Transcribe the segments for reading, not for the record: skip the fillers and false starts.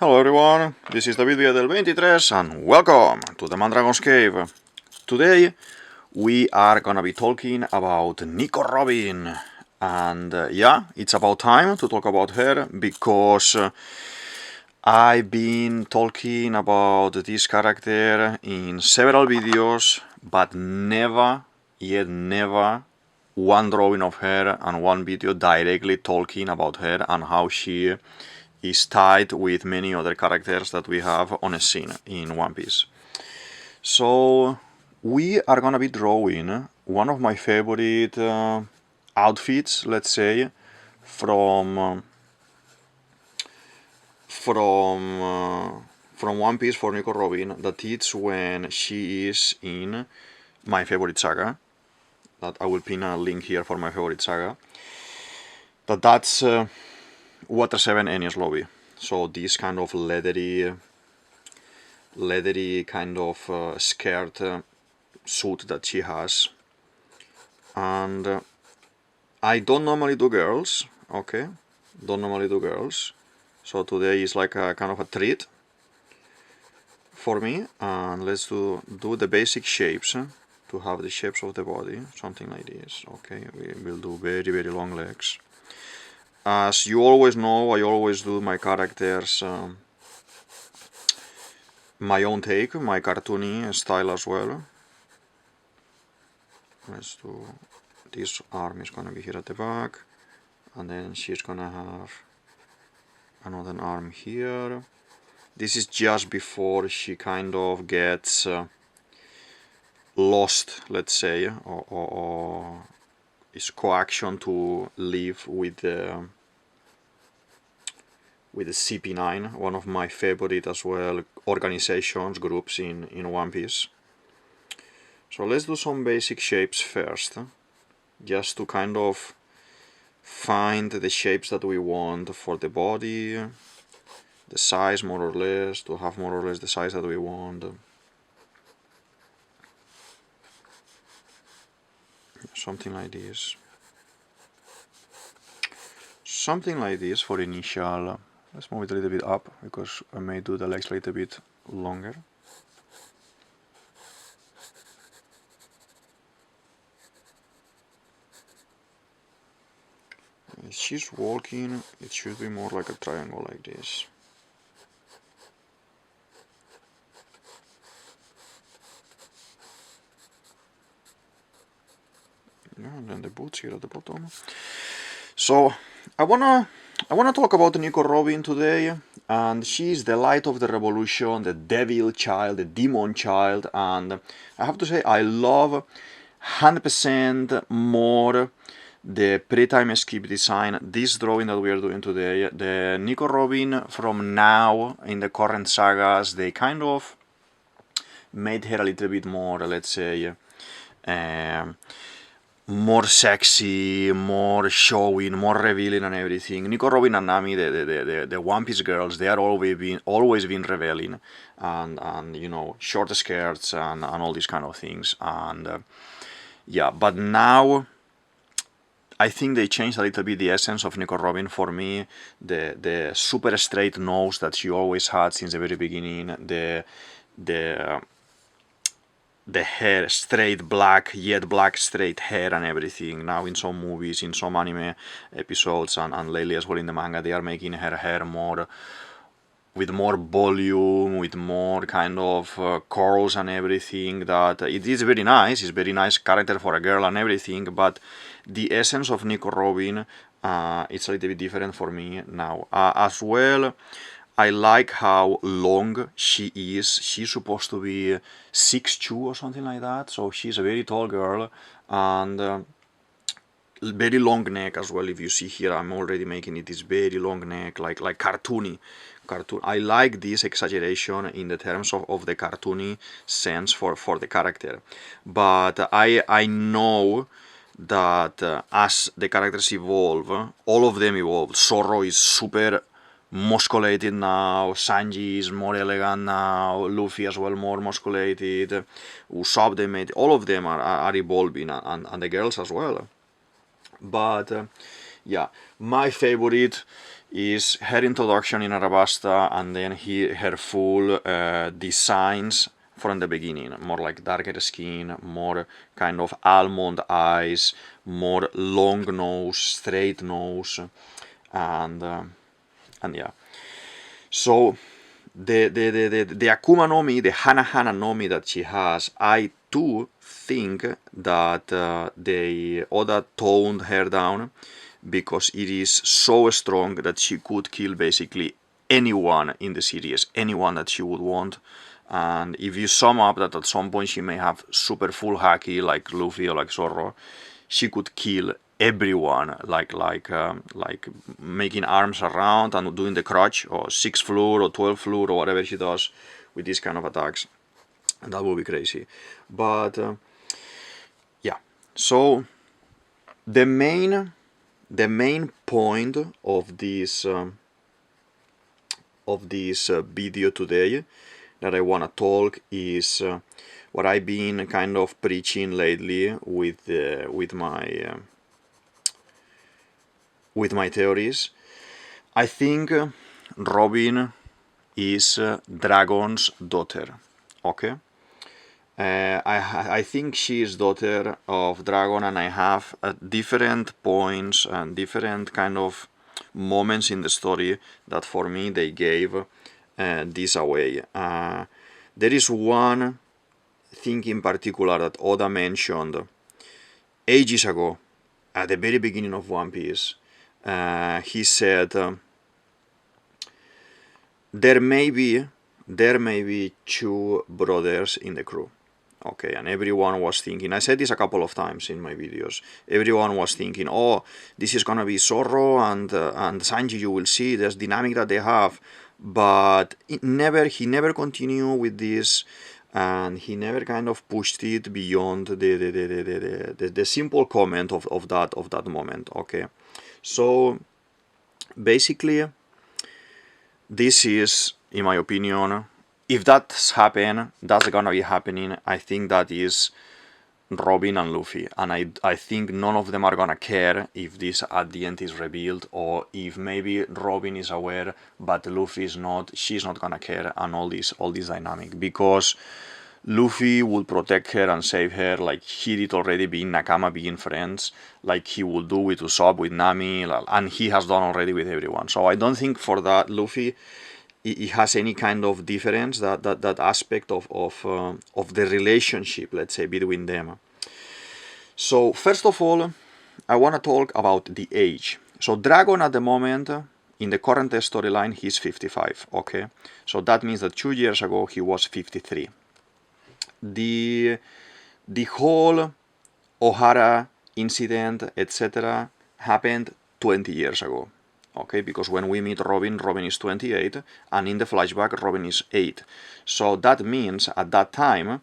Hello everyone, this is DavidViadel23 and welcome to the Mandragon's Cave. Today we are gonna be talking about Nico Robin, and yeah, it's about time to talk about her because I've been talking about this character in several videos, but never one drawing of her and one video directly talking about her and how she is tied with many other characters that we have on a scene in One Piece. So we are gonna be drawing one of my favorite outfits, let's say, from One Piece for Nico Robin. That is when she is in my favorite saga. That I will pin a link here for my favorite saga. That's Water 7 Enies Lobby. So this kind of leathery kind of skirt suit that she has. And I don't normally do girls, okay? Don't normally do girls. So today is like a kind of a treat for me. And let's do the basic shapes to have the shapes of the body, something like this. Okay, we will do very long legs. As you always know, I always do my characters my own take, my cartoony style as well. Let's do, this arm is gonna be here at the back, and then she's gonna have another arm here. This is just before she kind of gets lost, let's say, or is coaction to live with the CP9, one of my favorite as well organizations, groups in One Piece. So let's do some basic shapes first, just to kind of find the shapes that we want for the body, the size more or less, to have more or less the size that we want. Something like this. Something like this for initial. Let's move it a little bit up, because I may do the legs a little bit longer. If she's walking, it should be more like a triangle like this. Yeah, and then the boots here at the bottom. So I wanna talk about Nico Robin today, and she's the light of the revolution, the devil child, the demon child, and I have to say I love 100% more the pre-time skip design, this drawing that we are doing today. The Nico Robin from now in the current sagas, they kind of made her a little bit more, let's say, more sexy, more showing, more revealing and everything. Nico Robin and Nami, the One Piece girls, they are always been revealing, and you know, short skirts and all these kind of things. And yeah, but now I think they changed a little bit the essence of Nico Robin for me. The super straight nose that she always had since the very beginning, the hair, straight black, yet black straight hair and everything. Now in some movies, in some anime episodes, and lately as well in the manga, they are making her hair more, with more volume, with more kind of curls and everything. That it is very nice. It's very nice character for a girl and everything, but the essence of Nico Robin, it's a little bit different for me now. As well, I like how long she is. She's supposed to be 6'2" or something like that, so she's a very tall girl, and very long neck as well. If you see here, I'm already making it this very long neck, like cartoony. I like this exaggeration in the terms of the cartoony sense for the character, but I know that as the characters evolve, all of them evolve. Zorro is super musculated now, Sanji is more elegant now, Luffy as well more musculated, Usopp, they made, all of them are evolving, and the girls as well. But yeah, my favorite is her introduction in Arabasta, and then her full designs from the beginning, more like darker skin, more kind of almond eyes, more long nose, straight nose, and yeah. So the Akuma no Mi, the Hana Hana no Mi that she has, I too think that they Oda toned her down, because it is so strong that she could kill basically anyone in the series, anyone that she would want. And if you sum up that at some point she may have super full haki like Luffy or like Zoro, she could kill everyone, like making arms around and doing the crutch, or 6th floor or 12th floor or whatever she does with these kind of attacks. And that would be crazy. But yeah, so the main point of this video today that I want to talk is what I've been kind of preaching lately with my theories. I think Robin is Dragon's daughter. Okay. I think she is daughter of Dragon, and I have different points and different kind of moments in the story that for me they gave this away. There is one thing in particular that Oda mentioned ages ago at the very beginning of One Piece. He said there may be 2 brothers in the crew. Okay, and everyone was thinking, I said this a couple of times in my videos, everyone was thinking, oh, this is gonna be Zoro and Sanji, you will see this dynamic that they have, but he never continued with this, and he never kind of pushed it beyond the simple comment of that moment. Okay, so basically this is, in my opinion, if that's gonna be happening, I think that is Robin and Luffy, and I think none of them are gonna care if this at the end is revealed, or if maybe Robin is aware but Luffy is not. She's not gonna care, and all this dynamic, because Luffy will protect her and save her like he did already, being Nakama, being friends, like he will do with Usopp, with Nami, and he has done already with everyone. So I don't think for that Luffy it has any kind of difference, that aspect of the relationship, let's say, between them. So first of all, I want to talk about the age. So Dragon at the moment, in the current storyline, he's 55, okay? So that means that 2 years ago he was 53. The whole Ohara incident, etc., happened 20 years ago. Okay, because when we meet Robin is 28, and in the flashback Robin is 8. So that means at that time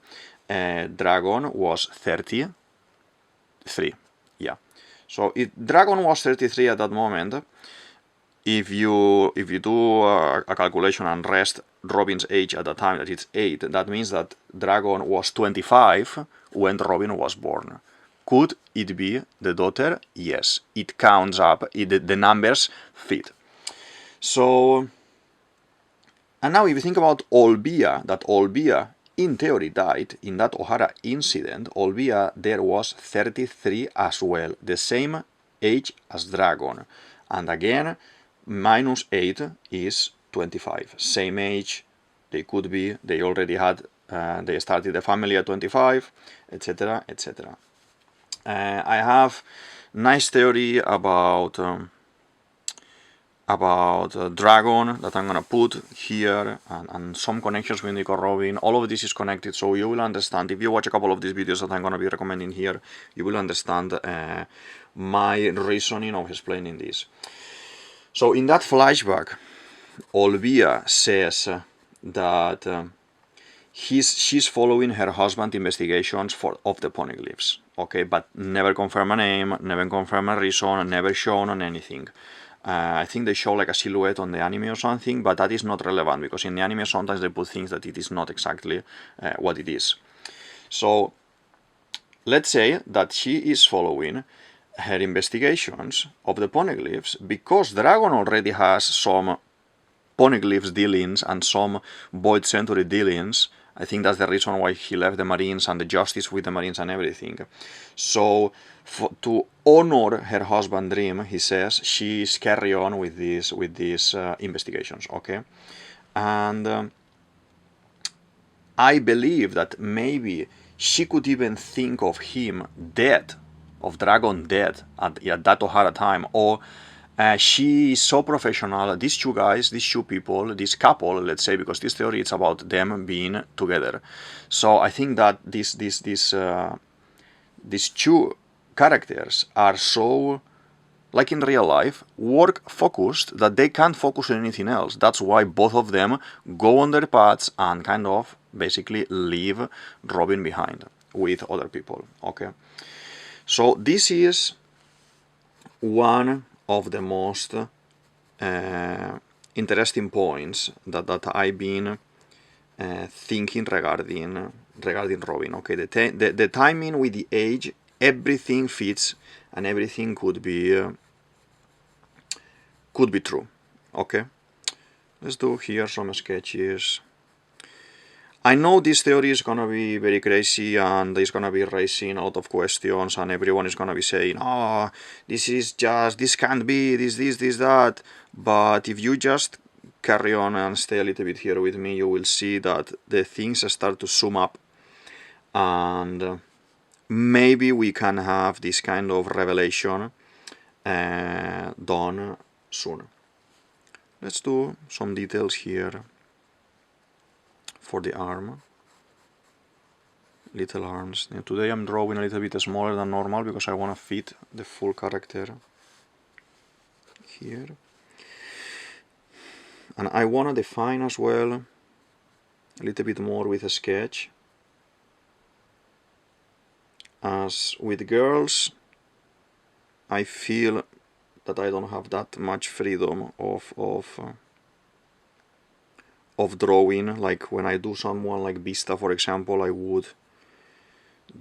Dragon was 33. Yeah. So if Dragon was 33 at that moment, if you do a calculation and rest Robin's age at the time, that it's 8, that means that Dragon was 25 when Robin was born. Could it be the daughter? Yes, it counts up, the numbers fit. So, and now if you think about Olbia in theory died in that Ohara incident, Olbia there was 33 as well, the same age as Dragon. And again, minus 8 is 25, same age, they could be, they already had, they started the family at 25, etc., etc. I have nice theory about Dragon that I'm gonna put here, and some connections with Nico, Robin. All of this is connected, so you will understand. If you watch a couple of these videos that I'm gonna be recommending here, you will understand my reasoning of explaining this. So in that flashback, Olbia says that she's following her husband's investigations of the poneglyphs, okay, but never confirm a name, never confirm a reason, never shown on anything. I think they show like a silhouette on the anime or something, but that is not relevant, because in the anime sometimes they put things that it is not exactly what it is. So let's say that she is following her investigations of the poneglyphs, because Dragon already has some poneglyphs dealings and some Void Century dealings. I think that's the reason why he left the Marines and the justice with the Marines and everything. So to honor her husband's dream, he says, she's carry on with these investigations, okay? And I believe that maybe she could even think of him dead, of Dragon dead at that ohara time, or she is so professional, these two guys, these two people, this couple, let's say, because this theory is about them being together. So I think that these two characters are so, like in real life, work focused that they can't focus on anything else. That's why both of them go on their paths and kind of basically leave Robin behind with other people, okay? So this is one of the most interesting points that I've been thinking regarding Robin. Okay, the timing with the age, everything fits and everything could be true. Okay, let's do here some sketches. I know this theory is gonna be very crazy and it's gonna be raising a lot of questions and everyone is gonna be saying, oh, this can't be, this, that. But if you just carry on and stay a little bit here with me, you will see that the things start to sum up and maybe we can have this kind of revelation done soon. Let's do some details here for the arm. Little arms. Today I'm drawing a little bit smaller than normal because I want to fit the full character here. And I want to define as well a little bit more with a sketch. As with girls, I feel that I don't have that much freedom of drawing. Like when I do someone like Vista, for example, I would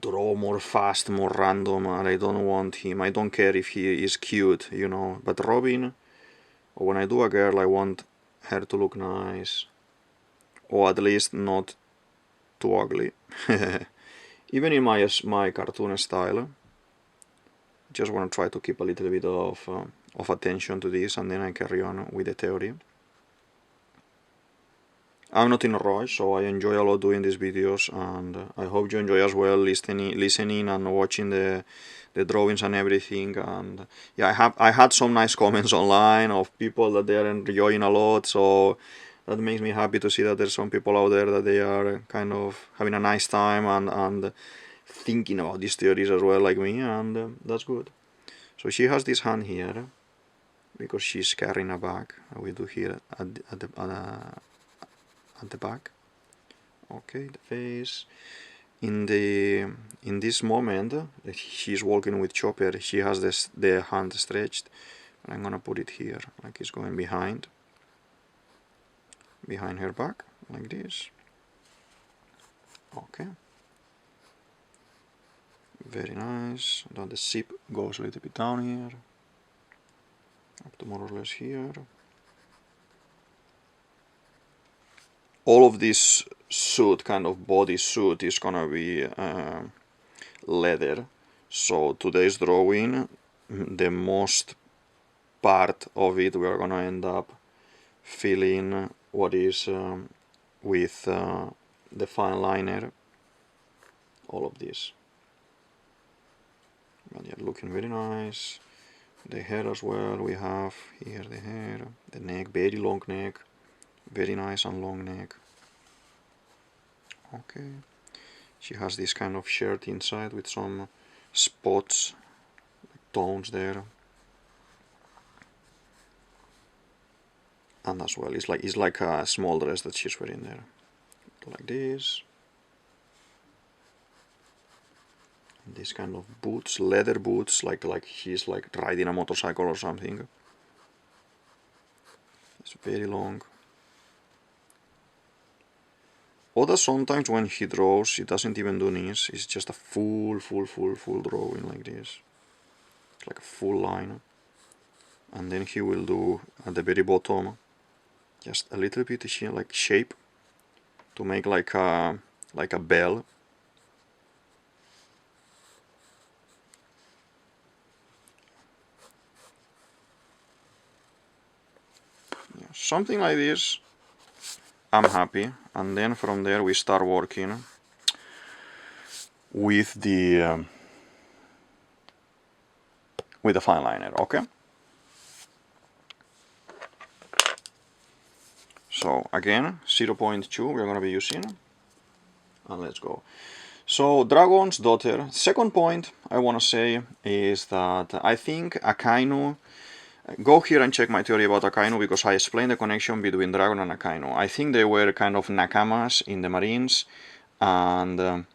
draw more fast, more random, and I don't want him. I don't care if he is cute, you know. But Robin, or when I do a girl, I want her to look nice, or at least not too ugly. Even in my cartoon style, just want to try to keep a little bit of attention to this, and then I carry on with the theory. I'm not in a rush, so I enjoy a lot doing these videos, and I hope you enjoy as well listening and watching the drawings and everything. And yeah, I had some nice comments online of people that they are enjoying a lot, so that makes me happy to see that there's some people out there that they are kind of having a nice time and thinking about these theories as well, like me, and that's good. So she has this hand here because she's carrying a bag. We do here at the back. Okay, the face. In this moment, she's walking with Chopper. She has the hand stretched. I'm gonna put it here, like it's going behind her back, like this. Okay. Very nice. Then the zip goes a little bit down here, up to more or less here. All of this suit, kind of body suit, is gonna be leather. So today's drawing, the most part of it, we are gonna end up filling what is with the fine liner. All of this. But yeah, looking very nice. The hair as well. We have here the hair, the neck, very long neck. Very nice and long neck. Okay. She has this kind of shirt inside with some spots, tones there. And as well, it's like a small dress that she's wearing there. Like this. And this kind of boots, leather boots, like she's like riding a motorcycle or something. It's very long. Oda sometimes when he draws, he doesn't even do knees, it's just a full drawing like this. It's like a full line. And then he will do at the very bottom just a little bit like shape to make like a bell. Yeah, something like this. I'm happy. And then from there we start working with the fine liner. Okay. So again, 0.2 we're gonna be using, and let's go. So Dragon's Daughter. Second point I wanna say is that I think Akainu. Go here and check my theory about Akainu, because I explained the connection between Dragon and Akainu. I think they were kind of nakamas in the Marines, and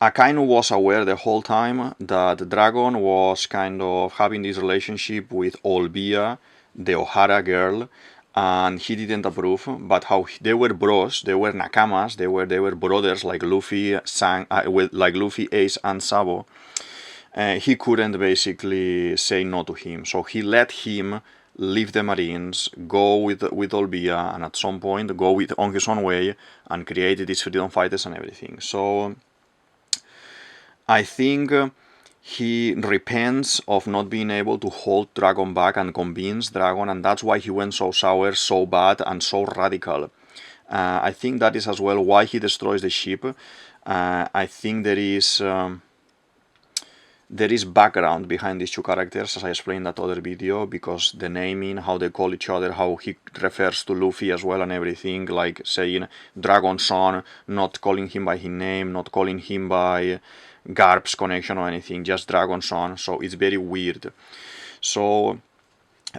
Akainu was aware the whole time that Dragon was kind of having this relationship with Olbia, the Ohara girl, and he didn't approve. But how they were bros, they were nakamas, they were brothers like Luffy, like Luffy, Ace, and Sabo. He couldn't basically say no to him, so he let him leave the Marines, go with Olbia, and at some point go on his own way and create these freedom fighters and everything. So I think he repents of not being able to hold Dragon back and convince Dragon, and that's why he went so sour, so bad, and so radical. I think that is as well why he destroys the ship. I think there is background behind these two characters, as I explained in that other video, because the naming, how they call each other, how he refers to Luffy as well and everything, like saying Dragon Son, not calling him by his name, not calling him by Garp's connection or anything, just Dragon Son, so it's very weird. So,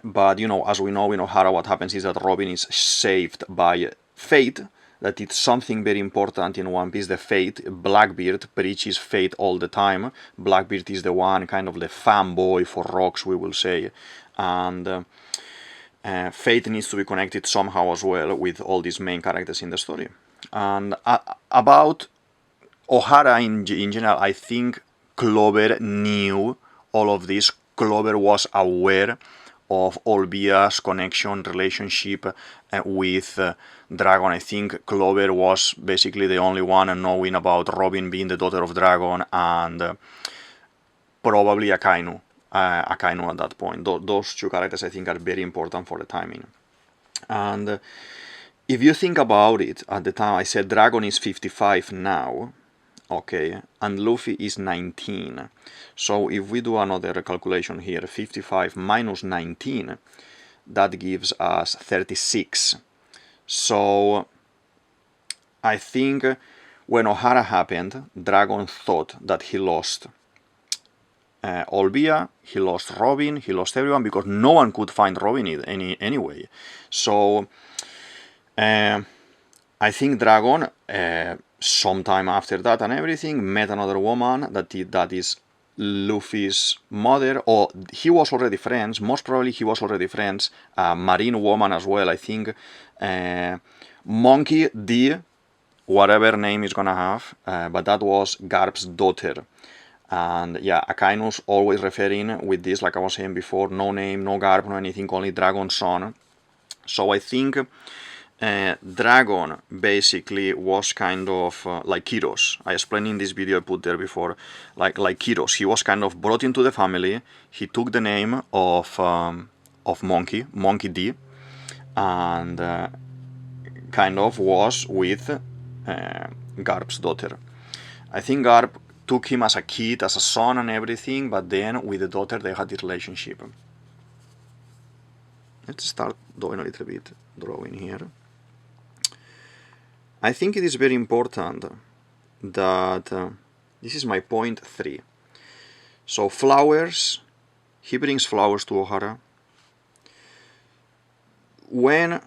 but you know, as we know in Ohara, what happens is that Robin is saved by fate, that it's something very important in One Piece, the fate. Blackbeard preaches fate all the time. Blackbeard is the one, kind of the fanboy for rocks, we will say, and fate needs to be connected somehow as well with all these main characters in the story. And about Ohara in general, I think Clover knew all of this. Clover was aware of Olbia's connection, relationship with Dragon. I think Clover was basically the only one knowing about Robin being the daughter of Dragon, and probably Akainu at that point. Those two characters I think are very important for the timing. And if you think about it, at the time I said Dragon is 55 now, okay, and Luffy is 19. So if we do another calculation here, 55 minus 19, that gives us 36. So I think when Ohara happened, Dragon thought that he lost Olbia, he lost Robin, he lost everyone, because no one could find Robin anyway. So I think Dragon, sometime after that and everything, met another woman that is Luffy's mother, or he was already friends, most probably he was already friends, a marine woman as well, I think, Monkey D, whatever name he's gonna have, but that was Garp's daughter. And yeah, Akainu's always referring with this, like I was saying before, no name, no Garp, no anything, only Dragon Son. So I think Dragon basically was kind of like Kiros. I explained in this video I put there before, like Kiros. He was kind of brought into the family. He took the name of Monkey D, and kind of was with Garp's daughter. I think Garp took him as a kid, as a son and everything, but then with the daughter they had this relationship. Let's start doing a little bit drawing here. I think it is very important that this is my point 3. So flowers, he brings flowers to Ohara. When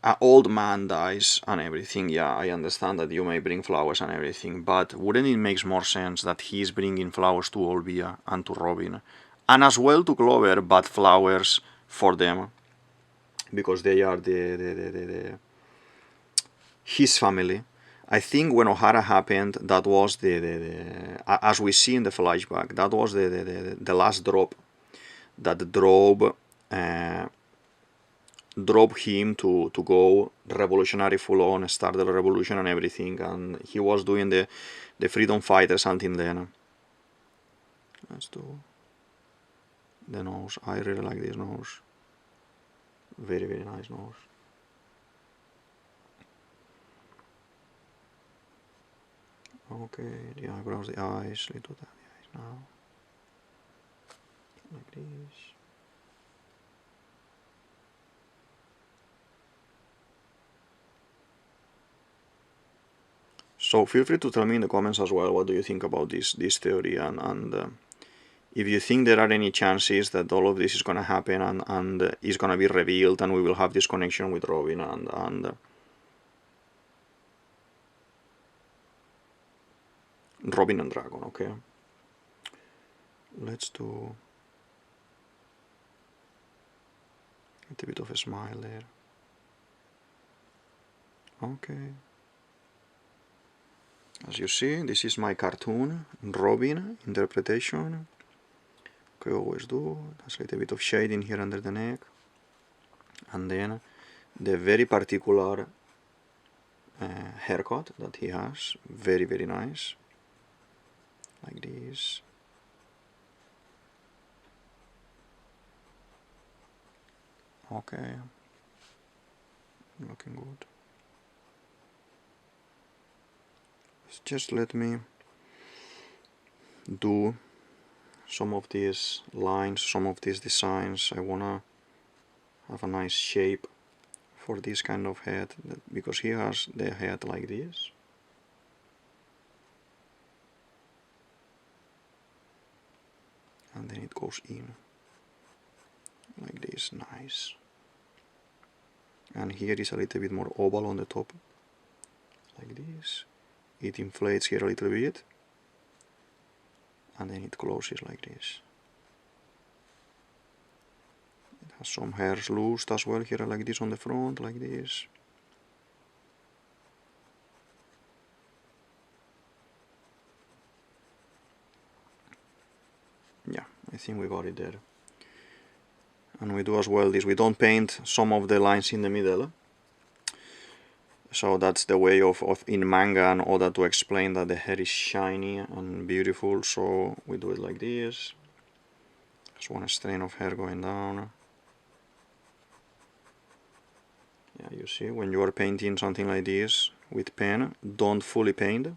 an old man dies and everything, yeah, I understand that you may bring flowers and everything, but wouldn't it make more sense that he's bringing flowers to Olbia and to Robin, and as well to Clover, but flowers for them, because they are his family, I think when Ohara happened, that was as we see in the flashback, that was the last drop that drove him to go revolutionary full on, start the revolution and everything, and he was doing the freedom fighters until then. Let's do the nose. I really like this nose. Very, very nice nose. Okay, the eyebrows, the eyes, little tap the eyes now. Like this. So feel free to tell me in the comments as well, what do you think about this theory, and if you think there are any chances that all of this is going to happen and is going to be revealed and we will have this connection with Robin and Robin and Dragon, okay? Let's do a bit of a smile there. Okay. As you see, this is my cartoon, Robin interpretation. Okay, always do. There's a little bit of shading here under the neck. And then the very particular haircut that he has. Very, very nice. Like this. Okay. Looking good. Just let me do some of these lines, some of these designs. I wanna have a nice shape for this kind of head, because he has the head like this. And then it goes in like this, nice. And here is a little bit more oval on the top, like this. It inflates here a little bit, and then it closes like this. It has some hairs loosed as well here, like this on the front, like this. Yeah, I think we got it there. And we do as well this, we don't paint some of the lines in the middle. So that's the way of in manga and Oda to explain that the hair is shiny and beautiful. So we do it like this. Just one strand of hair going down. Yeah, you see, when you are painting something like this with pen, don't fully paint.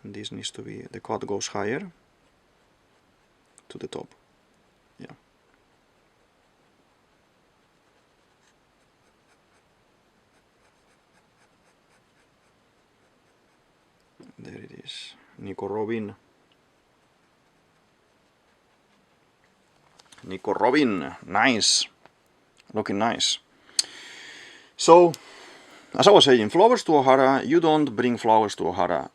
And this needs to be, the cut goes higher to the top. Yeah. There it is. Nico Robin. Nico Robin. Nice. Looking nice. So, as I was saying, flowers to Ohara, you don't bring flowers to Ohara.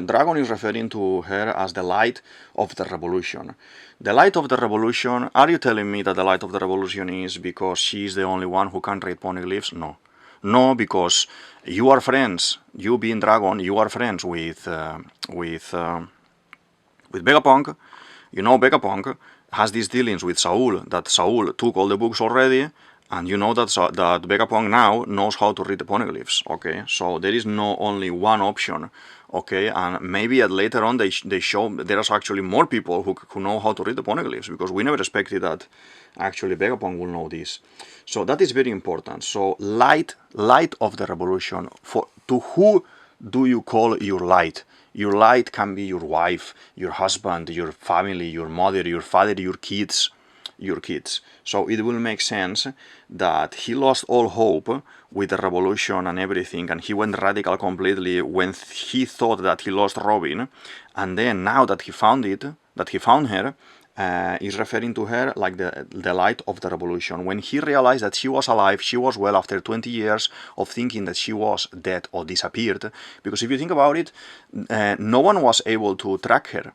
Dragon is referring to her as the light of the revolution. The light of the revolution, are you telling me that the light of the revolution is because she is the only one who can read poneglyphs? No. No, because you are friends. You being Dragon, you are friends with Vegapunk. You know Vegapunk has these dealings with Saul, that Saul took all the books already, and you know that Vegapunk now knows how to read the poneglyphs, okay? So there is no only one option, okay? And maybe later on they show there are actually more people who know how to read the poneglyphs, because we never expected that actually Vegapunk will know this. So that is very important. So light of the revolution. To who do you call your light? Your light can be your wife, your husband, your family, your mother, your father, your kids. So it will make sense that he lost all hope with the revolution and everything, and he went radical completely when he thought that he lost Robin, and then now that he found her, is referring to her like the light of the revolution. When he realized that she was alive, she was well after 20 years of thinking that she was dead or disappeared. Because if you think about it, no one was able to track her.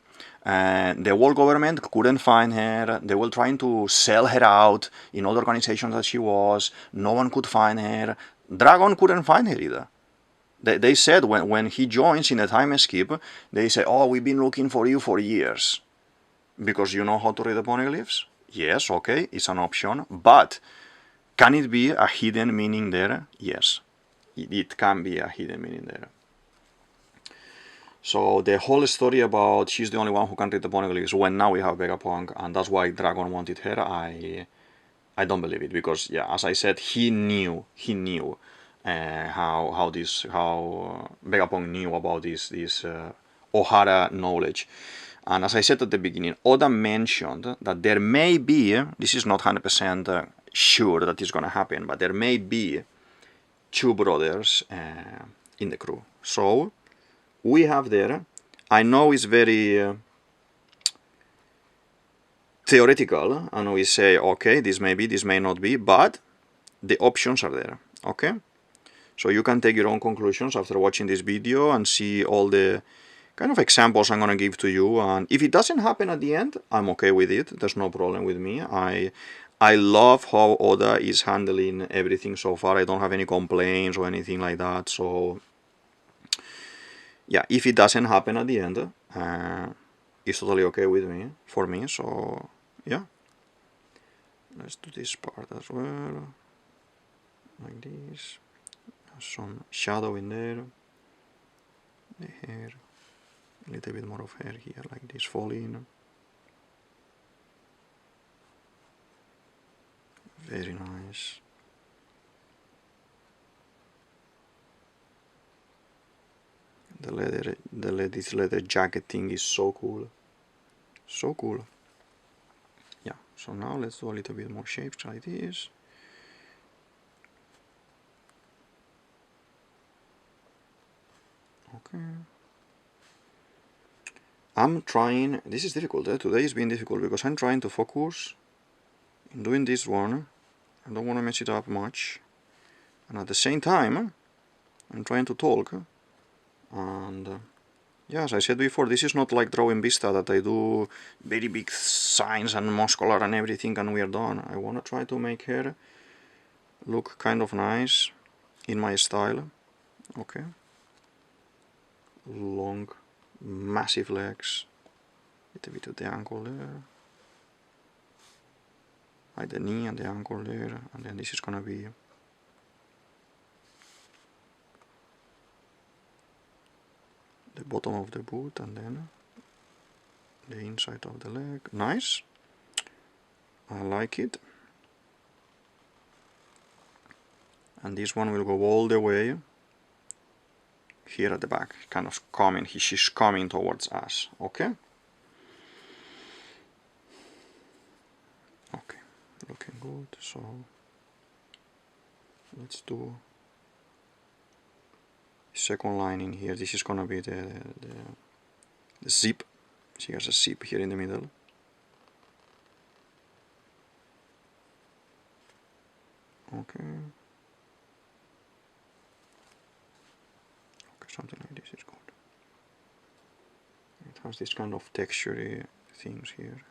The world government couldn't find her. They were trying to sell her out in all the organizations that she was. No one could find her. Dragon couldn't find her either. They said when he joins in a time skip, they say, oh, we've been looking for you for years. Because you know how to read the poneglyphs? Yes, okay, it's an option. But can it be a hidden meaning there? Yes, it can be a hidden meaning there. So the whole story about she's the only one who can read the poneglyphs when now we have Vegapunk and that's why Dragon wanted her, I don't believe it, because yeah, as I said, he knew how Vegapunk knew about this ohara knowledge. And as I said at the beginning, Oda mentioned that there may be, this is not 100% sure that it's going to happen, but there may be 2 brothers in the crew. So we have there, I know it's very theoretical, and we say, okay, this may be, this may not be, but the options are there, okay? So you can take your own conclusions after watching this video and see all the kind of examples I'm going to give to you, and if it doesn't happen at the end, I'm okay with it. There's no problem with me. I love how Oda is handling everything so far. I don't have any complaints or anything like that. So yeah, if it doesn't happen at the end, it's totally okay with me, for me. So yeah, let's do this part as well, like this. Some shadow in there, the hair. A little bit more of hair here, like this, falling. Very nice. This leather jacket thing is so cool. So cool. Yeah, so now let's do a little bit more shapes like this. Okay. I'm trying, this is difficult, today has been difficult because I'm trying to focus in doing this one. I don't want to mess it up much. And at the same time, I'm trying to talk. And yeah, as I said before, this is not like drawing Vista that I do very big signs and muscular and everything and we are done. I want to try to make her look kind of nice in my style. Okay. Long, massive legs, little bit of the ankle there, like the knee and the ankle there, and then this is gonna be the bottom of the boot and then the inside of the leg. Nice, I like it. And this one will go all the way here at the back, kind of coming, she's coming towards us, okay? Okay, looking good, so let's do second line in here. This is gonna be the zip. She has a zip here in the middle. Okay. Something like this is good. It has this kind of texture things here.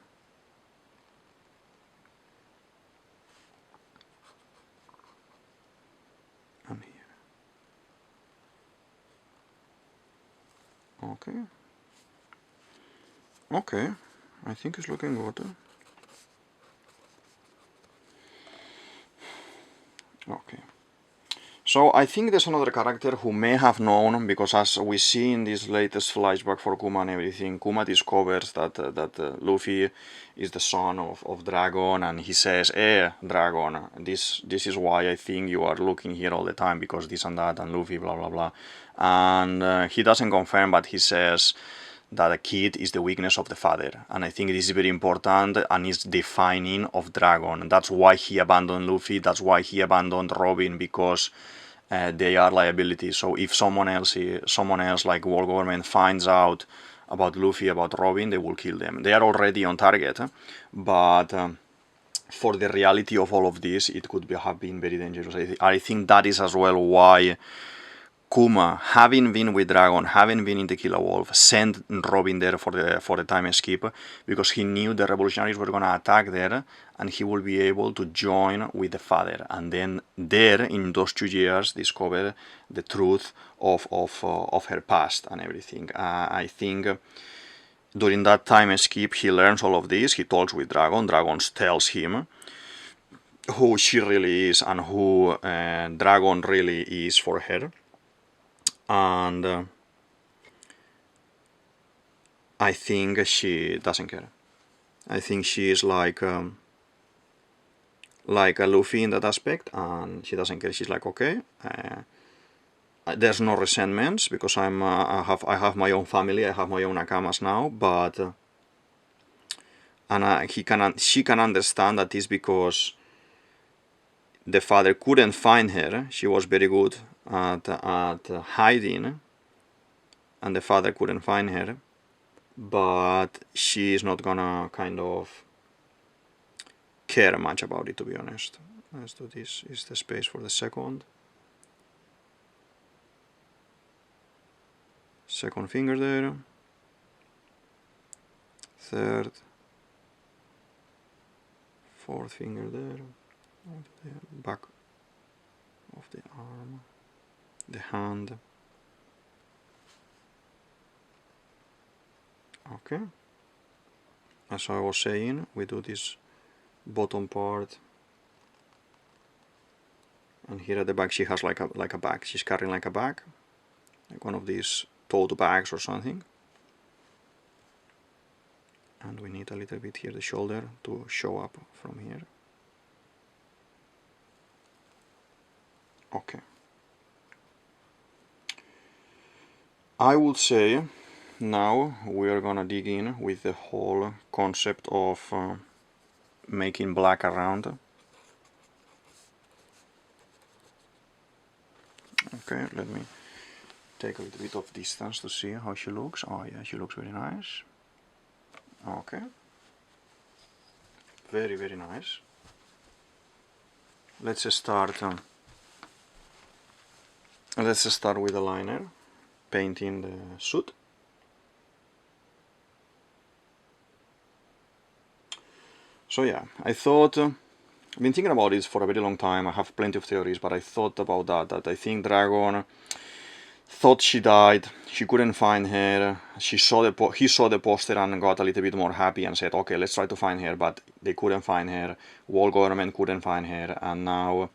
And here. Okay. Okay. I think it's looking good. Okay. So I think there's another character who may have known, because as we see in this latest flashback for Kuma and everything, Kuma discovers that Luffy is the son of Dragon, and he says, Dragon, this is why I think you are looking here all the time, because this and that, and Luffy, blah blah blah. And he doesn't confirm, but he says that a kid is the weakness of the father, and I think this is very important and is defining of Dragon. That's why he abandoned Luffy, that's why he abandoned Robin, because they are liabilities. So if someone else like world government finds out about Luffy, about Robin, they will kill them. They are already on target, but for the reality of all of this, it could have been very dangerous. I think that is as well why Kuma, having been with Dragon, having been in the Killer Wolf, sent Robin there for the time skip, because he knew the revolutionaries were gonna attack there, and he will be able to join with the father, and then there in those 2 years discover the truth of her past and everything. I think during that time skip he learns all of this. He talks with Dragon. Dragon tells him who she really is and who Dragon really is for her. And I think she doesn't care. I think she is like a Luffy in that aspect, and she doesn't care. She's like, okay, there's no resentments because I have my own family, I have my own nakamas now, but she can understand that is because the father couldn't find her. She was very good at hiding, and the father couldn't find her, but she is not gonna kind of care much about it, to be honest. Let's do this. Is the space for the second finger there, third, fourth finger there, the back of the arm, the hand. Okay, as I was saying, we do this bottom part, and here at the back she has like a bag. She's carrying like a bag, like one of these tote bags or something. And we need a little bit here the shoulder to show up from here. Okay. I would say now we are gonna dig in with the whole concept of making black around. Okay, let me take a little bit of distance to see how she looks. Oh yeah, she looks very nice. Okay, very, very nice. Let's start with the liner, painting the suit. So yeah, I thought, I've been thinking about this for a very long time. I have plenty of theories, but I thought about that I think Dragon thought she died, she couldn't find her, he saw the poster and got a little bit more happy and said, okay, let's try to find her, but they couldn't find her, world government couldn't find her, and now,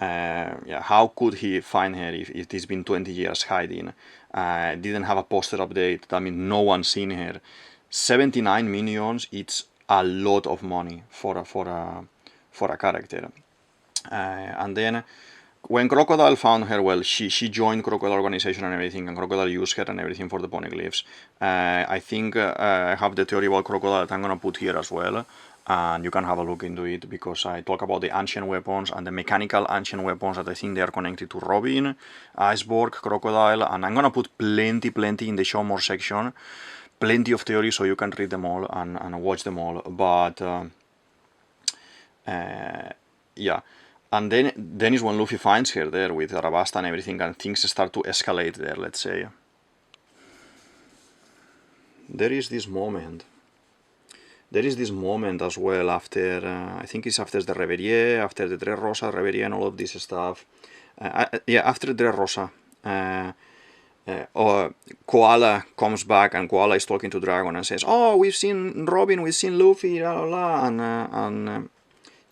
yeah, how could he find her if it's been 20 years hiding? Didn't have a poster update, that means no one's seen her. 79 millions, it's a lot of money for a character. And then when Crocodile found her, well, she joined Crocodile organization and everything, and Crocodile used her and everything for the poneglyphs. I think I have the theory about Crocodile that I'm gonna put here as well, and you can have a look into it, because I talk about the ancient weapons and the mechanical ancient weapons that I think they are connected to Robin, Iceborg, Crocodile, and I'm gonna put plenty in the show more section, plenty of theories so you can read them all and watch them all, but yeah. And then is when Luffy finds her there with Arabasta and everything, and things start to escalate there, let's say. There is this moment as well after, I think it's after the Reverie, after the Dressrosa, Reverie and all of this stuff. Yeah, after Dressrosa, Koala comes back, and Koala is talking to Dragon and says, oh, we've seen Robin, we've seen Luffy, blah, blah, blah, and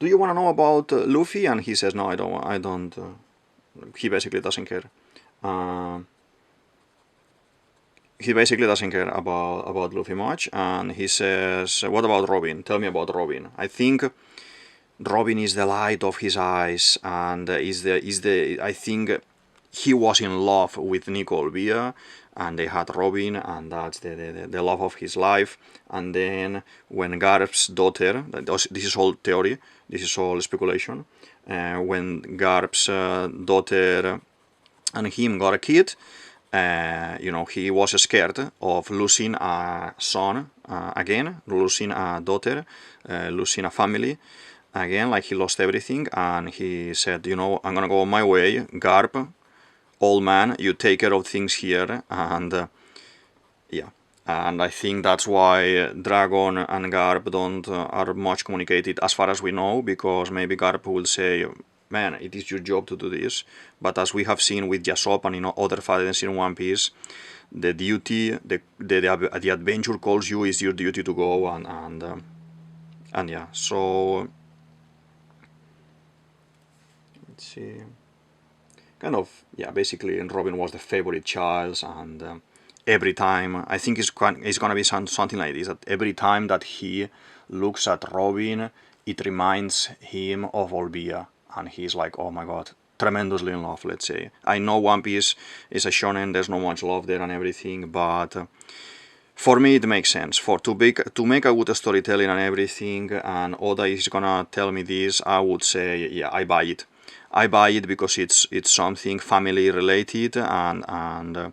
do you want to know about Luffy? And he says, no, I don't. He basically doesn't care. He basically doesn't care about Luffy much, and he says, what about Robin? Tell me about Robin. I think Robin is the light of his eyes, and I think he was in love with Nico Olvia, and they had Robin, and that's the love of his life. And then when Garp's daughter, this is all theory, this is all speculation, when Garp's daughter and him got a kid, you know, he was scared of losing a son again, losing a daughter, losing a family again, like he lost everything, and he said, you know, I'm gonna go my way, Garp, old man, you take care of things here, and yeah. And I think that's why Dragon and Garp don't are much communicated as far as we know, because maybe Garp will say, man, it is your job to do this. But as we have seen with Yasop and other fathers in One Piece, the duty, the adventure calls you, is your duty to go, and yeah. So let's see, kind of, yeah. Basically, Robin was the favorite child, and every time, I think it's gonna be something like this, that every time that he looks at Robin, it reminds him of Olbia, and he's like, oh my god, tremendously in love, let's say. I know One Piece is a shonen, there's not much love there and everything, but for me it makes sense. To make a good storytelling and everything, and Oda is gonna tell me this, I would say, yeah, I buy it. I buy it because it's something family related, and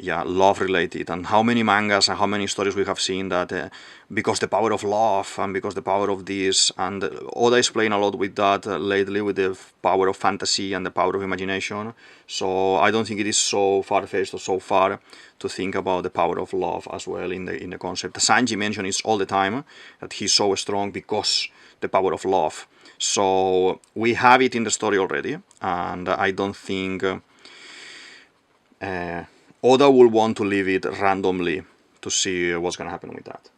yeah, love related. And how many mangas and how many stories we have seen that because the power of love and because the power of this, and Oda is playing a lot with that lately, with the power of fantasy and the power of imagination. So I don't think it is so far-fetched or so far to think about the power of love as well in the concept. Sanji mentions it all the time, that he's so strong because the power of love. So we have it in the story already, and I don't think Oda will want to leave it randomly to see what's gonna happen with that.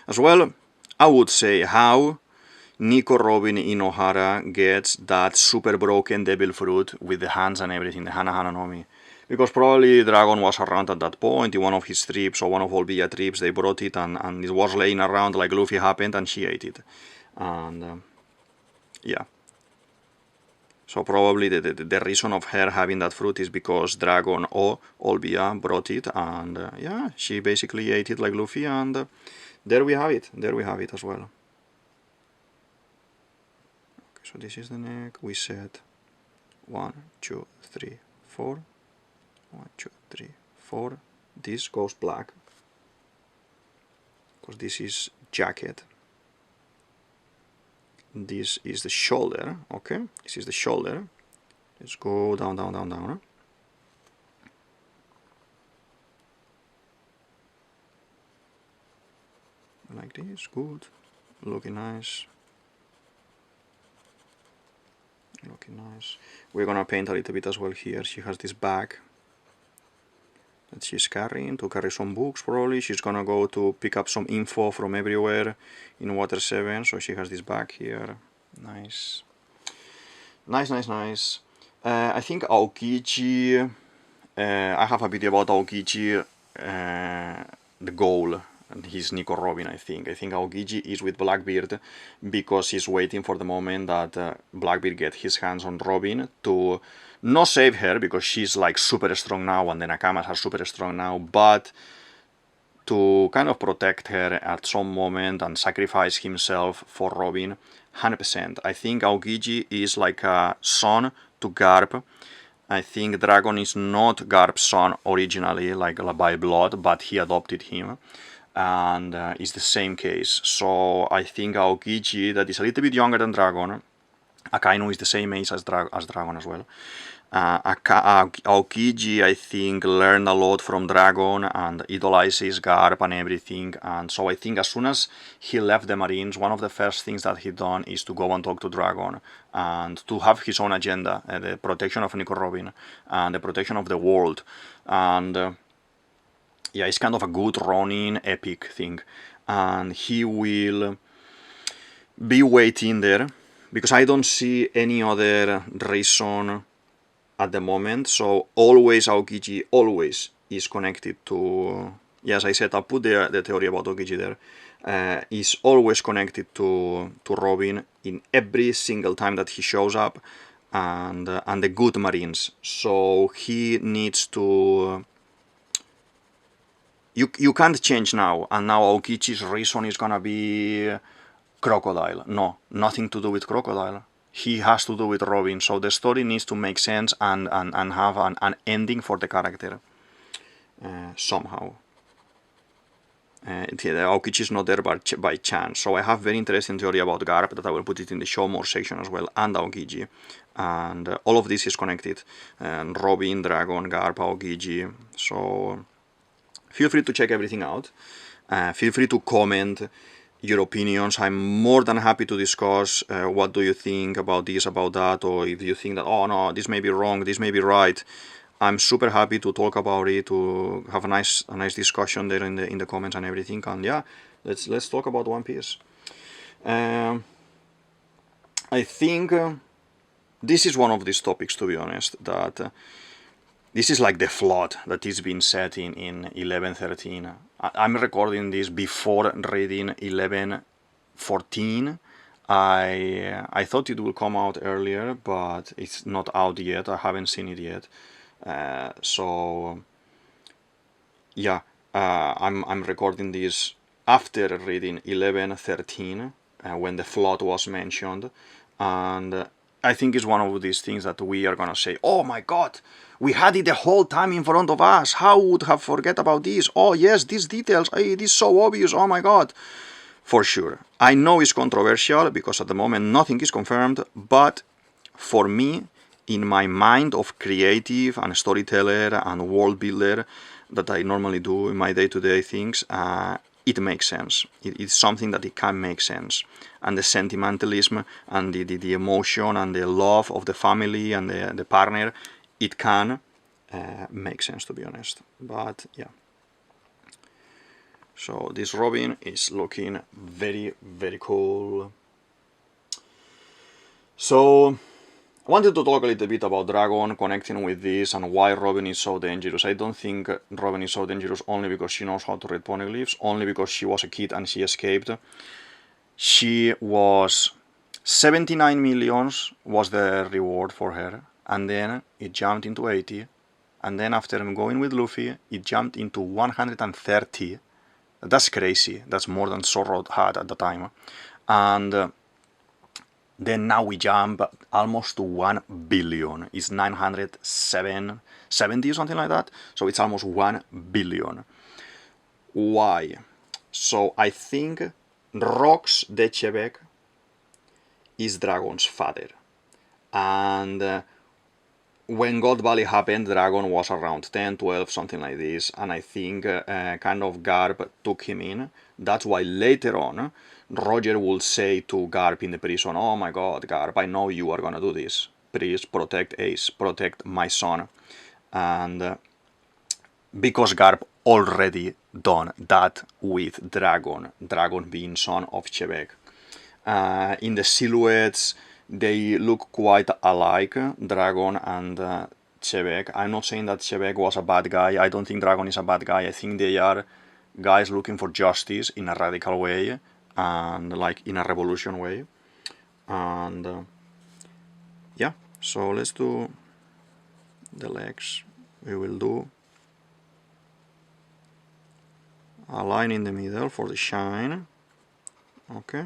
As well, I would say how Nico Robin in Ohara gets that super broken devil fruit with the hands and everything, the Hana Hana no Mi. Because probably Dragon was around at that point in one of his trips or one of Olbia trips, they brought it, and it was laying around like Luffy happened, and she ate it. And yeah. So probably the reason of her having that fruit is because Dragon or Olbia brought it, and yeah, she basically ate it like Luffy, and there we have it. There we have it as well. Okay, so this is the neck. We said 1, 2, 3, 4. 1, 2, 3, 4. This goes black because this is jacket. This is the shoulder. Okay, this is the shoulder. Let's go down, down, down, down. Like this, good. Looking nice. Looking nice. We're gonna paint a little bit as well here. She has this bag that she's carrying to carry some books probably. She's gonna go to pick up some info from everywhere in Water 7, so she has this bag here. Nice. Nice, nice, nice. I think Aokiji, I have a video about Aokiji, the goal, and he's Nico Robin, I think. I think Aokiji is with Blackbeard because he's waiting for the moment that Blackbeard gets his hands on Robin to not save her, because she's like super strong now and the Nakamas are super strong now, but to kind of protect her at some moment and sacrifice himself for Robin. 100%. I think Aokiji is like a son to Garp. I think Dragon is not Garp's son originally, like by blood, but he adopted him, and it's the same case. So I think Aokiji, that is a little bit younger than Dragon, Akainu is the same age as Dragon as well. Aokiji, I think, learned a lot from Dragon and idolizes Garp and everything, and so I think as soon as he left the Marines, one of the first things that he done is to go and talk to Dragon and to have his own agenda, the protection of Nico Robin and the protection of the world, and yeah, it's kind of a good Ronin epic thing, and he will be waiting there because I don't see any other reason at the moment. So always Aokiji always is connected to, yes, I said I'll put the theory about Aokiji there, is always connected to Robin in every single time that he shows up, and the good Marines. So he needs to, you can't change now, and now Aokichi's reason is gonna be Crocodile. No, nothing to do with Crocodile. he has to do with Robin. So the story needs to make sense and have an ending for the character somehow. Aokichi is not there by chance. So I have very interesting theory about Garp that I will put it in the show more section as well, and Aokiji. And all of this is connected. Robin, Dragon, Garp, Aokiji. So feel free to check everything out. Feel free to comment your opinions. I'm more than happy to discuss what do you think about this, about that, or if you think that, oh no, this may be wrong, this may be right. I'm super happy to talk about it, to have a nice discussion there in the comments and everything. And yeah, let's talk about One Piece. I think this is one of these topics, to be honest, that this is like the flood that is being set in 1113. I'm recording this before reading 1114. I thought it will come out earlier, but it's not out yet. I haven't seen it yet. So yeah, I'm recording this after reading 1113 when the flood was mentioned, and I think it's one of these things that we are gonna say, oh my god, we had it the whole time in front of us, how would have forget about this? Oh yes, these details, it is so obvious, oh my god. For sure. I know it's controversial because at the moment nothing is confirmed, but for me, in my mind of creative and storyteller and world builder that I normally do in my day-to-day things, it makes sense. It's something that it can make sense. And the sentimentalism and the emotion and the love of the family and the partner, it can make sense, to be honest. But yeah. So this Robin is looking very, very cool. So I wanted to talk a little bit about Dragon, connecting with this and why Robin is so dangerous. I don't think Robin is so dangerous only because she knows how to read poneglyphs, only because she was a kid and she escaped. She was 79 millions was the reward for her, and then it jumped into 80, and then after going with Luffy, it jumped into 130. That's crazy. That's more than Zoro had at the time. And then now we jump almost to 1 billion. It's 970 or something like that. So it's almost 1 billion. Why? So I think Rox de Chebek is Dragon's father. And when God Valley happened, Dragon was around 10, 12, something like this. And I think kind of Garp took him in. That's why later on, Roger will say to Garp in the prison, oh my god, Garp, I know you are gonna do this. Please protect Ace, protect my son. And because Garp already done that with Dragon being son of Chebek. In the silhouettes, they look quite alike, Dragon and Chebek. I'm not saying that Chebek was a bad guy. I don't think Dragon is a bad guy. I think they are guys looking for justice in a radical way and like in a revolution way. And yeah, so let's do the legs. We will do a line in the middle for the shine. Okay.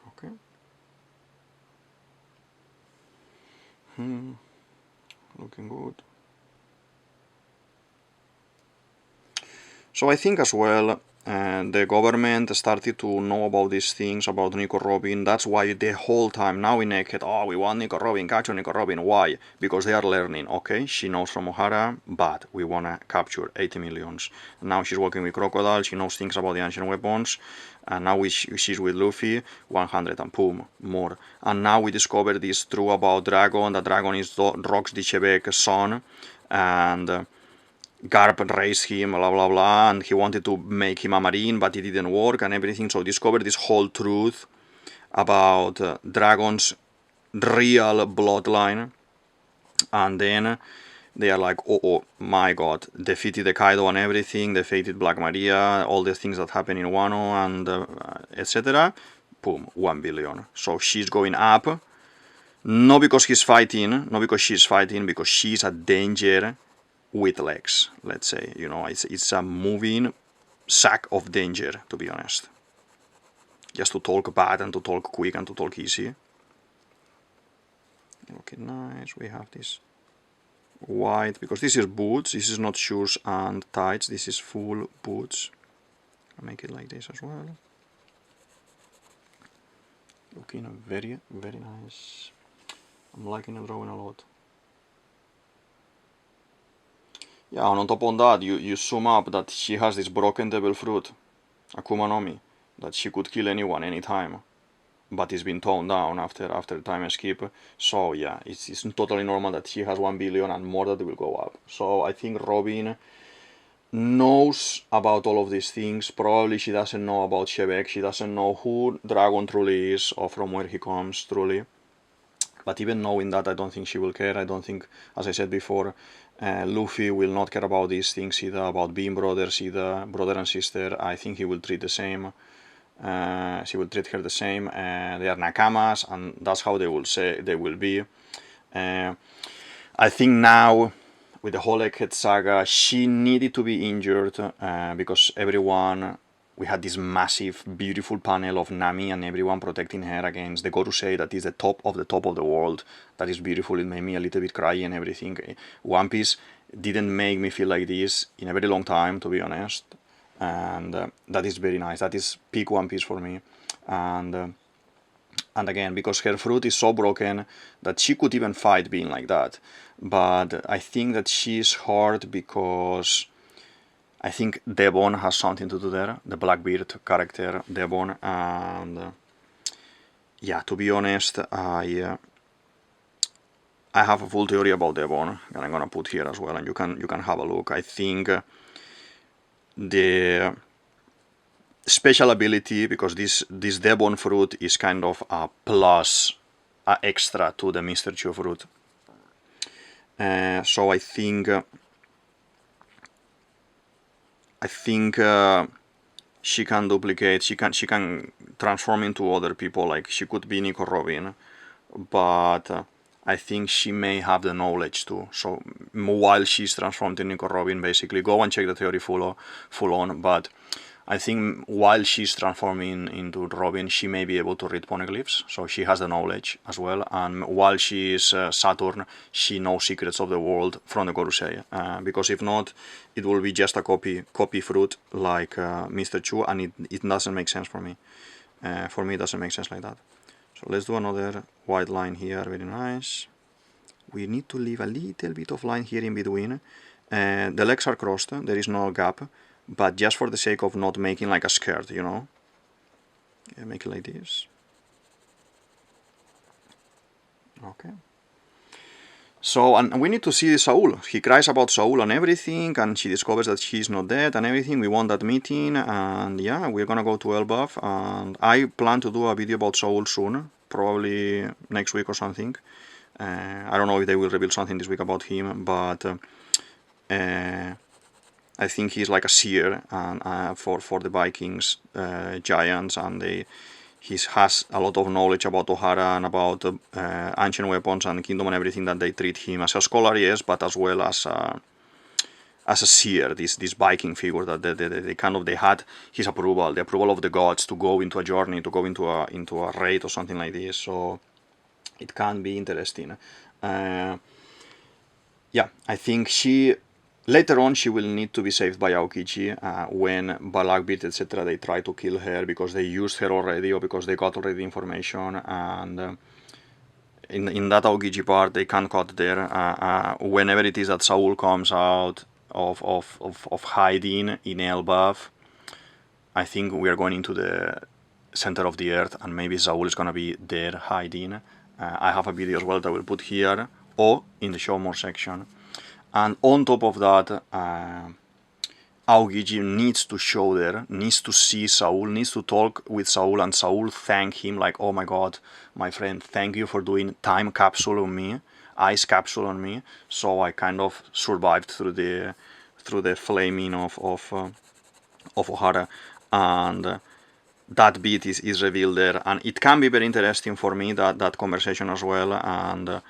Okay. Looking good. So I think as well the government started to know about these things, about Nico Robin. That's why the whole time, now in Naked, oh, we want Nico Robin, capture Nico Robin. Why? Because they are learning, okay, she knows from Ohara, but we want to capture 80 millions. Now she's working with Crocodile, she knows things about the ancient weapons, and now she's with Luffy, 100 and boom, more. And now we discover this true about Dragon, that Dragon is Rox de Chebek's son, and Garp raised him, blah blah blah, and he wanted to make him a marine, but it didn't work and everything. So discover this whole truth about Dragon's real bloodline, and then they are like, oh my god, defeated the Kaido and everything, defeated Black Maria, all the things that happen in Wano and etc. Boom, 1 billion. So she's going up, not because he's fighting, not because she's fighting, because she's a danger with legs, let's say. You know, it's a moving sack of danger, to be honest. just to talk bad and to talk quick and to talk easy. Okay, nice. We have this white, because this is boots, this is not shoes and tights, this is full boots. I'll make it like this as well. Looking very, very nice. I'm liking the drawing a lot. Yeah, and on top of that, you sum up that she has this broken devil fruit, Akuma no Mi, that she could kill anyone, anytime, but it's been toned down after time skip. So yeah, it's totally normal that she has 1 billion and more that will go up. So I think Robin knows about all of these things. Probably she doesn't know about Shebek, she doesn't know who Dragon truly is or from where he comes truly. But even knowing that, I don't think she will care. I don't think, as I said before, Luffy will not care about these things either, about being brothers either, brother and sister. I think he will treat the same. She will treat her the same. They are nakamas, and that's how they will say they will be. I think now, with the whole Egghead saga, she needed to be injured because everyone, we had this massive, beautiful panel of Nami and everyone protecting her against the Gorosei that is the top of the world. That is beautiful. It made me a little bit cry and everything. One Piece didn't make me feel like this in a very long time, to be honest. And that is very nice. That is peak One Piece for me. And again, because her fruit is so broken that she could even fight being like that. But I think that she's hard because I think Devon has something to do there, the Blackbeard character, Devon, and yeah, to be honest, I have a full theory about Devon, and I'm gonna put here as well, and you can have a look. I think the special ability, because this Devon fruit is kind of a plus, a extra to the Mr. Chu fruit. So I think she can duplicate, she can transform into other people, like she could be Nico Robin, but I think she may have the knowledge too. So while she's transformed in Nico Robin, basically, go and check the theory full on, but I think while she's transforming into Robin, she may be able to read poneglyphs, so she has the knowledge as well. And while she is Saturn, she knows secrets of the world from the Gorosei. Because if not, it will be just a copy fruit like Mr. Chu, and it doesn't make sense for me. For me, it doesn't make sense like that. So let's do another white line here, very nice. We need to leave a little bit of line here in between. The legs are crossed, there is no gap. But just for the sake of not making like a skirt, you know? Yeah, make it like this. Okay. So, and we need to see Saul. He cries about Saul and everything, and she discovers that she's not dead and everything. We want that meeting, and yeah, we're gonna go to Elbaf, and I plan to do a video about Saul soon, probably next week or something. I don't know if they will reveal something this week about him, but I think he's like a seer and for the Vikings giants, and he has a lot of knowledge about Ohara and about ancient weapons and kingdom and everything, that they treat him as a scholar, yes, but as well as a seer, this Viking figure that they had his approval, the approval of the gods to go into a journey, to go into a raid or something like this. So it can be interesting. Yeah, I think later on, she will need to be saved by Aokiji when Blackbeard, etc., they try to kill her because they used her already or because they got already information. And in that Aokiji part, they can't cut there. Whenever it is that Saul comes out of hiding in Elbaf, I think we are going into the center of the earth, and maybe Saul is going to be there hiding. I have a video as well that I will put here or in the show more section. And on top of that, Aokiji needs to show there, needs to see Saul, needs to talk with Saul, and Saul thank him like, oh my god, my friend, thank you for doing time capsule on me, ice capsule on me, so I kind of survived through the flaming of Ohara, and that bit is revealed there, and it can be very interesting for me, that conversation as well, and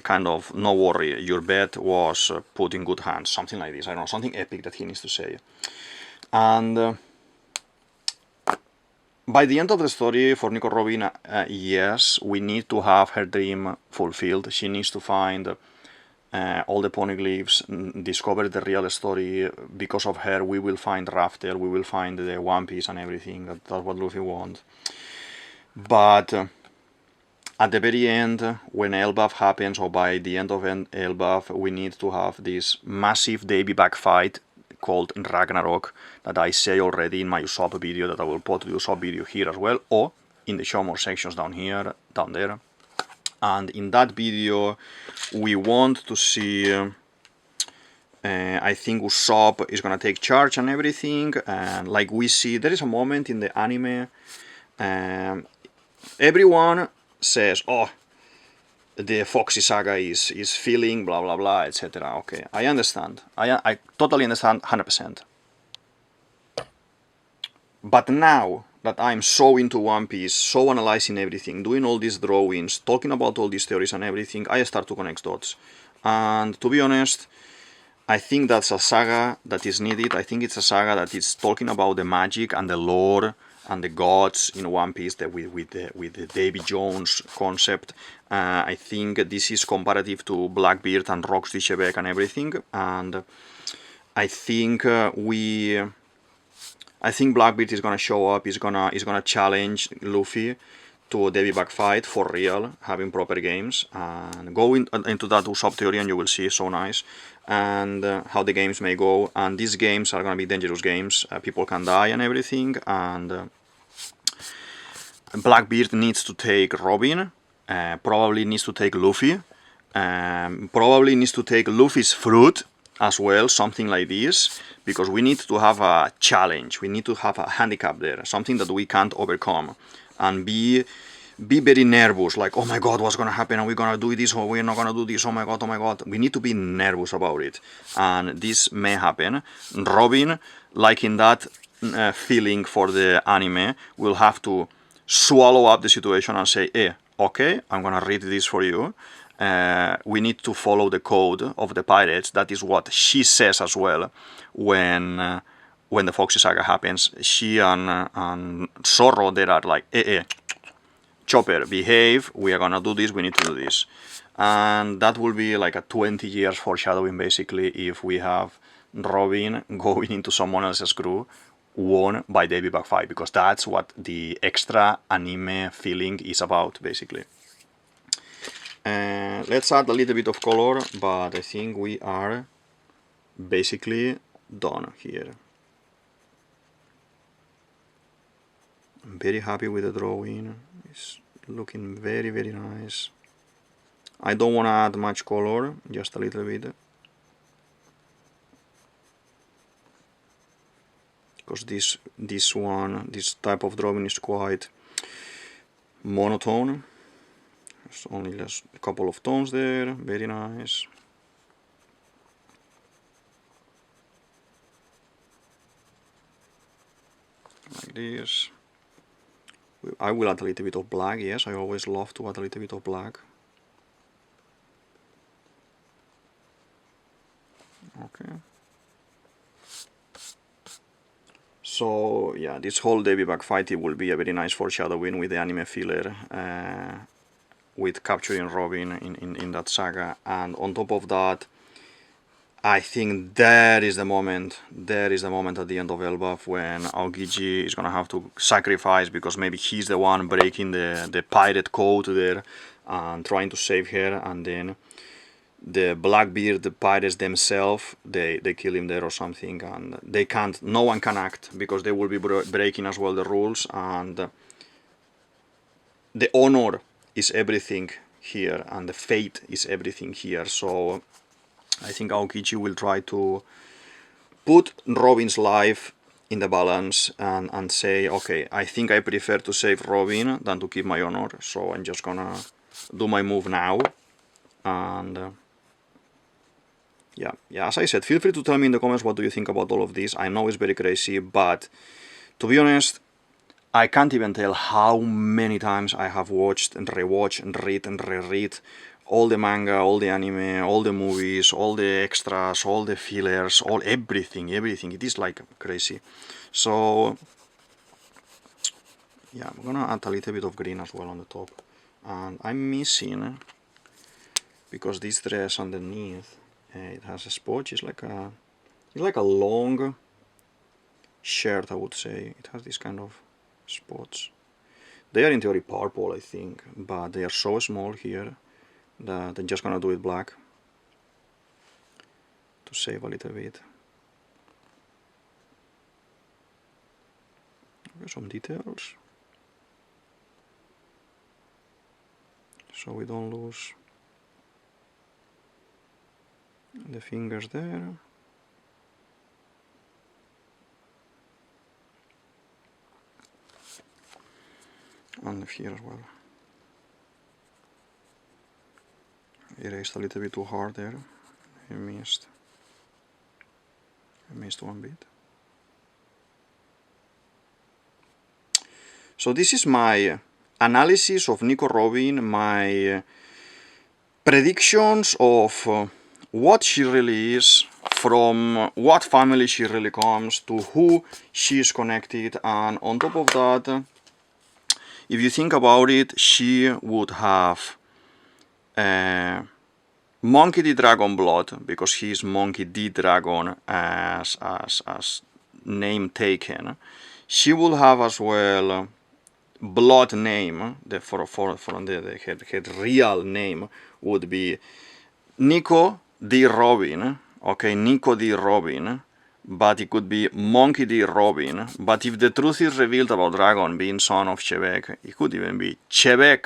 kind of, no worry, your bet was put in good hands, something like this. I don't know, something epic that he needs to say. And by the end of the story for Nico Robin, yes, we need to have her dream fulfilled. She needs to find all the poneglyphs, discover the real story. Because of her, we will find Raftel, we will find the One Piece and everything. That's what Luffy wants. But at the very end, when Elbaf happens, or by the end of Elbaf, we need to have this massive Davy back fight called Ragnarok that I say already in my Usopp video, that I will put the Usopp video here as well, or in the show more sections down here, down there. And in that video, we want to see, I think Usopp is gonna take charge and everything, and like we see, there is a moment in the anime, everyone says, oh, the Foxy Saga is feeling blah blah blah, etc. Okay, I understand. I totally understand 100%. But now that I'm so into One Piece, so analyzing everything, doing all these drawings, talking about all these theories and everything, I start to connect dots. And to be honest, I think that's a saga that is needed. I think it's a saga that is talking about the magic and the lore and the gods in One Piece, with the Davy Jones concept. I think this is comparative to Blackbeard and Rox Dishebek and everything. And I think I think Blackbeard is gonna show up. He's gonna challenge Luffy to a Davy back fight for real, having proper games, and go into that Usopp theory, and you will see so nice, and how the games may go. And these games are gonna be dangerous games. People can die and everything, and Blackbeard needs to take Robin, probably needs to take Luffy, probably needs to take Luffy's fruit as well, something like this, because we need to have a challenge, we need to have a handicap there, something that we can't overcome, and be very nervous, like, oh my god, what's gonna happen, are we gonna do this or we're not gonna do this, oh my god, we need to be nervous about it, and this may happen. Robin, like in that feeling for the anime, will have to swallow up the situation and say, okay, I'm gonna read this for you. We need to follow the code of the pirates. That is what she says as well when the Foxy Saga happens. She and Zorro, they are like, Chopper, behave, we are gonna do this, we need to do this. And that will be like a 20 years foreshadowing, basically, if we have Robin going into someone else's crew, won by Davy back fight, because that's what the extra anime feeling is about, basically. Let's add a little bit of color, but I think we are basically done here. I'm very happy with the drawing. It's looking very, very nice. I don't want to add much color, just a little bit, because this type of drawing is quite monotone. There's only just a couple of tones there, very nice. Like this. I will add a little bit of black, yes, I always love to add a little bit of black. Okay. So yeah, this whole Davy back fight, it will be a very nice foreshadowing with the anime filler, with capturing Robin in that saga. And on top of that, I think there is the moment at the end of Elbaf when Aokiji is gonna have to sacrifice, because maybe he's the one breaking the pirate code there and trying to save her, and then the Blackbeard, the pirates themselves, they kill him there or something, and they can't, no one can act, because they will be breaking as well the rules, and the honor is everything here, and the fate is everything here. So I think Aokiji will try to put Robin's life in the balance and say, okay, I think I prefer to save Robin than to keep my honor, so I'm just gonna do my move now. And yeah, as I said, feel free to tell me in the comments what do you think about all of this. I know it's very crazy, but to be honest, I can't even tell how many times I have watched and rewatched and read and reread all the manga, all the anime, all the movies, all the extras, all the fillers, everything. It is like crazy. So yeah, I'm gonna add a little bit of green as well on the top. And I'm missing, because this dress underneath, it has a spot. It's like a long shirt, I would say. It has this kind of spots. They are in theory purple, I think, but they are so small here that I'm just gonna do it black to save a little bit. Okay, some details, so we don't lose the fingers there. And here as well. Erased a little bit too hard there. I missed one bit. So this is my analysis of Nico Robin, my predictions of what she really is, from what family she really comes, to who she is connected, and on top of that, if you think about it, she would have Monkey D. Dragon blood, because he is Monkey D. Dragon as name taken. She will have as well blood name, her real name would be Nico D. Robin, okay, Nico D. Robin, but it could be Monkey D. Robin. But if the truth is revealed about Dragon being son of Chebek, it could even be Chebek.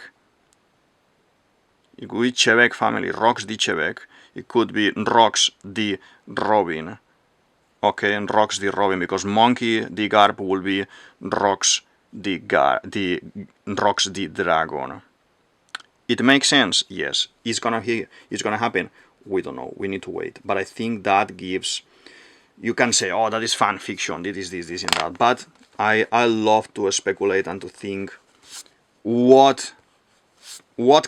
It could be Chebek family, Rox D. Chebek. It could be Rox D. Robin. Okay, and Rox D. Robin, because Monkey D. Garp will be Rox D. Dragon. It makes sense, yes. It's gonna happen. We don't know. We need to wait. But I think that gives. You can say, oh, that is fan fiction. This, and that. But I love to speculate and to think. What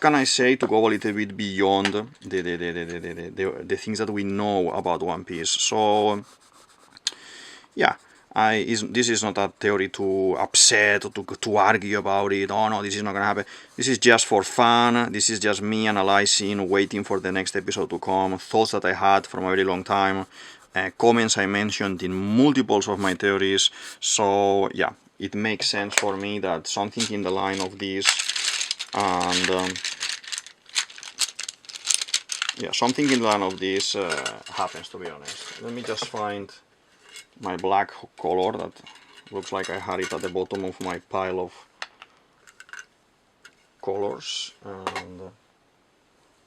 can I say to go a little bit beyond the things that we know about One Piece? So yeah. This is not a theory to upset or to argue about it. Oh no, this is not gonna happen. This is just for fun. This is just me analyzing, waiting for the next episode to come. Thoughts that I had from a very long time. Comments I mentioned in multiples of my theories. So yeah, it makes sense for me that something in the line of this, and yeah, something in the line of this happens. To be honest, let me just find my black color that looks like I had it at the bottom of my pile of colors, and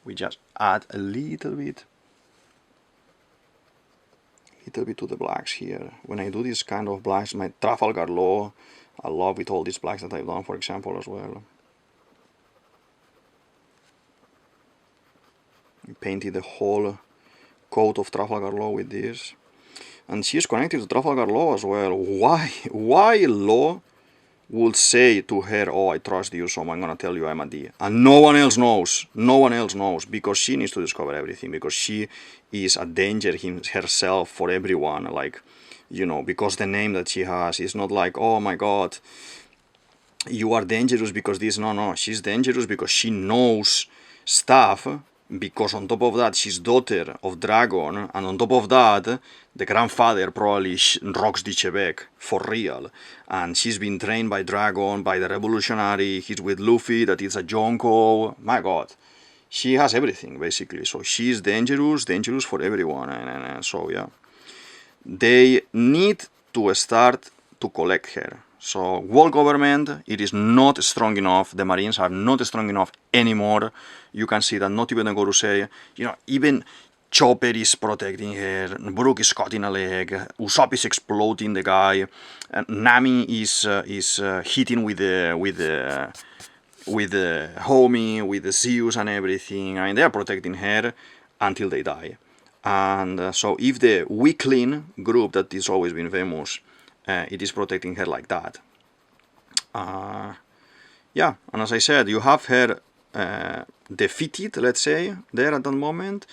we just add a little bit to the blacks here. When I do this kind of blacks, my Trafalgar Law, I love with all these blacks that I've done, for example, as well. I painted the whole coat of Trafalgar Law with this. And she is connected to Trafalgar Law as well. Why Law would say to her, oh, I trust you, so I'm gonna tell you I'm a D. And no one else knows, because she needs to discover everything, because she is a danger herself for everyone, like, you know, because the name that she has is not like, oh my god, you are dangerous because this. No, she's dangerous because she knows stuff, because on top of that she's daughter of Dragon, and on top of that the grandfather probably rocks the Chebek for real, and she's been trained by Dragon, by the revolutionary. He's with Luffy, that is a Jonko. My god, she has everything basically, so she's dangerous for everyone, and so yeah, they need to start to collect her. So world government, it is not strong enough. The Marines are not strong enough anymore. You can see that not even the Gorosei, you know, even Chopper is protecting her, Brook is cutting a leg, Usopp is exploding the guy, Nami is hitting with the homie, with the Zeus and everything. I mean, they are protecting her until they die. And so if the weakling group that is always been famous, it is protecting her like that. Yeah, and as I said, you have her defeated, let's say, there at that moment,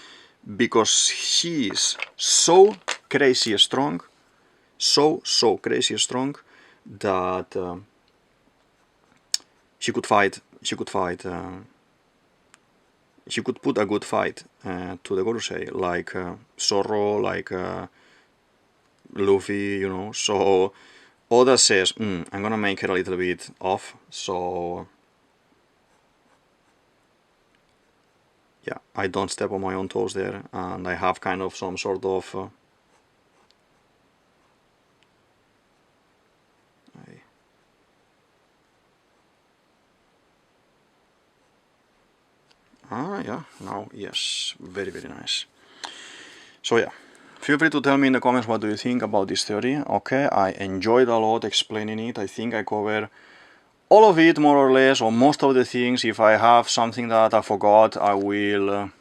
because she is so crazy strong, so crazy strong, that she could fight. She could put a good fight to the Gorosei, like Zorro, like Luffy, you know. So Oda says, I'm gonna make her a little bit off. So yeah, I don't step on my own toes there, and I have kind of some sort of yeah, now, yes, very, very nice. So yeah, feel free to tell me in the comments what do you think about this theory. Okay, I enjoyed a lot explaining it. I think I covered all of it, more or less, or most of the things. If I have something that I forgot, I will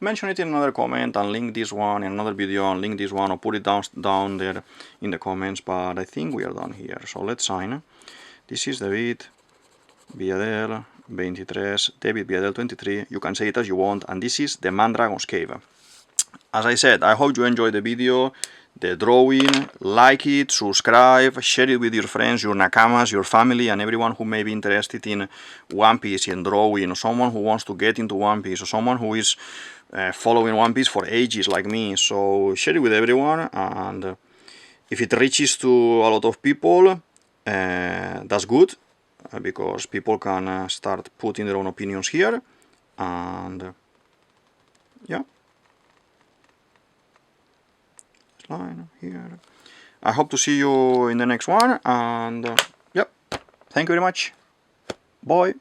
mention it in another comment and link this one in another video and link this one or put it down there in the comments. But I think we are done here. So let's sign. This is DavidViadel23, DavidViadel23. You can say it as you want. And this is the Mandragon's Cave. As I said, I hope you enjoyed the video, the drawing. Like it, subscribe, share it with your friends, your nakamas, your family, and everyone who may be interested in One Piece, in drawing, or someone who wants to get into One Piece, or someone who is following One Piece for ages like me. So share it with everyone, and if it reaches to a lot of people, that's good, because people can start putting their own opinions here, and yeah. Line here. I hope to see you in the next one, and yep, thank you very much. Bye.